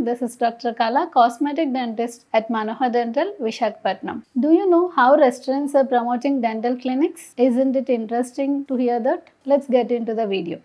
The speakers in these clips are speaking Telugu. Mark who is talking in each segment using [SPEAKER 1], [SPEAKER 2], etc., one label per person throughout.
[SPEAKER 1] This is Dr. Kala, cosmetic dentist at Manohar Dental, Visakhapatnam. Do you know how restaurants are promoting dental clinics? Isn't it interesting to hear that? Let's get into the video.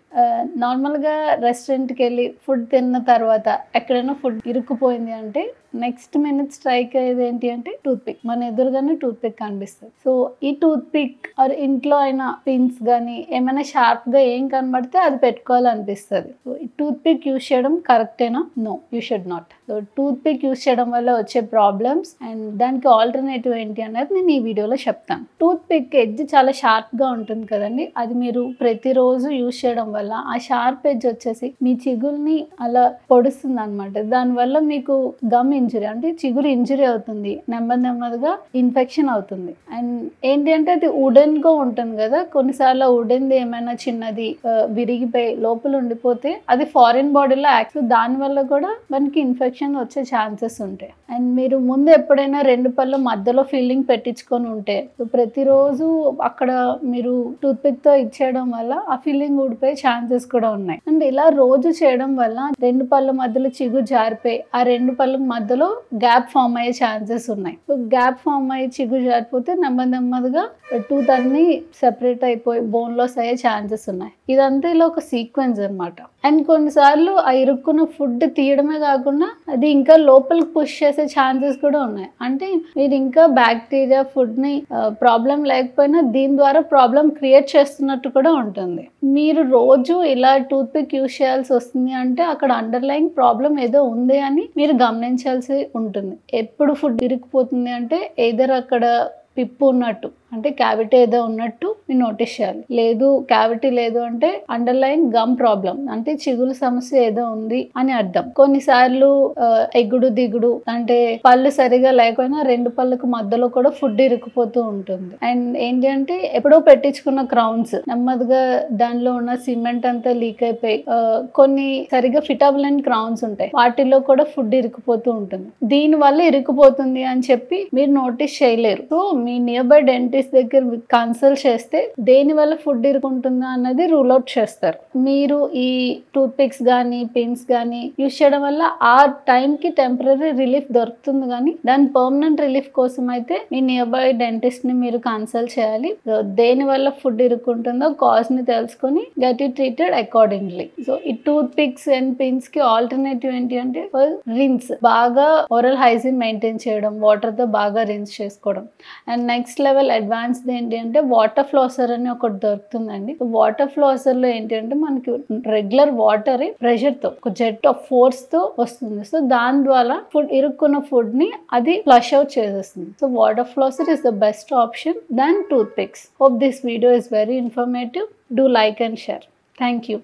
[SPEAKER 1] నార్మల్గా రెస్టారెంట్కి వెళ్ళి ఫుడ్ తిన్న తర్వాత ఎక్కడైనా ఫుడ్ ఇరుక్కుపోయింది అంటే నెక్స్ట్ మినిట్ స్ట్రైక్ అయ్యేది ఏంటి అంటే టూత్ పిక్. మన ఎదురుగానే టూత్ పిక్ కనిపిస్తుంది. సో ఈ టూత్ పిక్ ఆర్ ఇంట్లో అయినా పిన్స్ కానీ ఏమైనా షార్ప్గా ఏం కనబడితే అది పెట్టుకోవాలనిపిస్తుంది. సో ఈ టూత్ పిక్ యూజ్ చేయడం కరెక్టేనా? No, you should not. So toothpick use చేయడం వల్ల వచ్చే ప్రాబ్లమ్స్ అండ్ దానికి ఆల్టర్నేటివ్ ఏంటి అనేది నేను ఈ వీడియోలో చెప్తాను. టూత్ పిక్ ఎడ్జ్ చాలా షార్ప్గా ఉంటుంది కదండి, అది మీరు ప్రతిరోజు యూజ్ చేయడం వల్ల ఆ షార్ప్ ఎడ్జ్ వచ్చేసి మీ చిగుల్ని అలా పొడుస్తుంది అనమాట. దానివల్ల మీకు గమ్ ఇంజరీ అంటే చిగురు ఇంజరీ అవుతుంది, నెమ్మదిగా ఇన్ఫెక్షన్ అవుతుంది. అండ్ ఏంటి అంటే అది వుడెన్ గా ఉంటుంది కదా, కొన్నిసార్లు వుడెన్ది ఏమైనా చిన్నది విరిగిపోయి లోపల ఉండిపోతే అది ఫారిన్ బాడీలో యాక్ట్, దాని వల్ల కూడా మనకి ఇన్ఫెక్షన్ వచ్చే ఛాన్సెస్ ఉంటాయి. అండ్ మీరు ముందు ఎప్పుడైనా రెండు పళ్ళు మధ్యలో ఫిల్లింగ్ పెట్టించుకొని ఉంటే ప్రతిరోజు అక్కడ మీరు టూత్ పిక్ తో ఇచ్చేయడం వల్ల ఆ ఫిల్లింగ్ ఊడిపోయే ఛాన్సెస్ కూడా ఉన్నాయి. అండ్ ఇలా రోజు చేయడం వల్ల రెండు పళ్ళ మధ్యలో చిగురు జారిపోయి ఆ రెండు పళ్ళ మధ్యలో గ్యాప్ ఫామ్ అయ్యే ఛాన్సెస్ ఉన్నాయి. సో గ్యాప్ ఫామ్ అయ్యి చిగురు జారిపోతే నెమ్మదిగా టూత్ అన్ని సెపరేట్ అయిపోయి బోన్ లాస్ అయ్యే ఛాన్సెస్ ఉన్నాయి. ఇదంతా ఇలా ఒక సీక్వెన్స్ అనమాట. అండ్ కొన్నిసార్లు ఆ ఇరుక్కున్న ఫుడ్ తీయడమే కాకుండా అది ఇంకా లోపలికి పుష్ చేసే ఛాన్సెస్ కూడా ఉన్నాయి. అంటే మీరు ఇంకా బ్యాక్టీరియా ఫుడ్ ని ప్రాబ్లం లేకపోయినా దీని ద్వారా ప్రాబ్లం క్రియేట్ చేస్తున్నట్టు కూడా ఉంటుంది. మీరు రోజు ఇలా టూత్ పిక్ యూజ్ చేయాల్సి వస్తుంది అంటే అక్కడ అండర్లైన్ ప్రాబ్లం ఏదో ఉంది అని మీరు గమనించాల్సి ఉంటుంది. ఎప్పుడు ఫుడ్ ఇరుక్కుపోతుంది అంటే ఎయిదర్ అక్కడ పిప్పు ఉన్నట్టు అంటే క్యావిటీ ఏదో ఉన్నట్టు మీరు నోటీస్ చేయాలి. లేదు క్యావిటీ లేదు అంటే అండర్లైన్ గమ్ ప్రాబ్లం అంటే చిగురు సమస్య ఏదో ఉంది అని అర్థం. కొన్నిసార్లు ఎగుడు దిగుడు అంటే పళ్ళు సరిగా లేకపోయినా రెండు పళ్ళకు మధ్యలో కూడా ఫుడ్ ఇరుక్కుపోతూ ఉంటుంది. అండ్ ఏంటి అంటే ఎప్పుడో పెట్టించుకున్న క్రౌన్స్ నెమ్మదిగా దానిలో ఉన్న సిమెంట్ అంతా లీక్ అయిపోయి కొన్ని సరిగా ఫిటబుల్ అండ్ క్రౌన్స్ ఉంటాయి, వాటిల్లో కూడా ఫుడ్ ఇరుక్కుపోతూ ఉంటుంది. దీని వల్ల ఇరుక్కుపోతుంది అని చెప్పి మీరు నోటీస్ చేయలేరు. So me near by dentist దగ్గర కన్సల్ట్ చేస్తే దేని వల్ల ఫుడ్ ఇరుకుంటుందా అన్నది రూల్ అవుట్ చేస్తారు. మీరు ఈ టూత్ పిక్స్ కానీ పిన్స్ కానీ యూజ్ చేయడం వల్ల ఆ టైంకి టెంపరీ రిలీఫ్ దొరుకుతుంది, కానీ దాని పర్మనెంట్ రిలీఫ్ కోసం అయితే మీ నియర్ బై డెంటిస్ట్ ని మీరు కన్సల్ట్ చేయాలి. దేని వల్ల ఫుడ్ ఇరుకుంటుందో కాజ్ ని తెలుసుకొని get it treated accordingly. So ఈ టూత్ పిక్స్ అండ్ పిన్స్ కి ఆల్టర్నేటివ్ ఏంటి అంటే రిన్స్, బాగా ఓరల్ హైజీన్ మెయింటైన్ చేయడం, వాటర్ తో బాగా రిన్స్ చేసుకోవడం. అండ్ నెక్స్ట్ లెవెల్ అడ్వాన్స్డ్ ఏంటి అంటే వాటర్ ఫ్లాసర్ అని ఒకటి దొరుకుతుందండి. వాటర్ ఫ్లాసర్ లో ఏంటి అంటే మనకి రెగ్యులర్ వాటర్ ప్రెషర్ తో ఒక జెట్ ఆఫ్ ఫోర్స్ తో వస్తుంది. సో దాని ద్వారా ఫుడ్ ఇరుక్కున్న ఫుడ్ ని అది ఫ్లష్ అవుట్ చేసేస్తుంది. So water flosser is the best option than toothpicks. Hope this video is very informative. Do like and share. Thank you.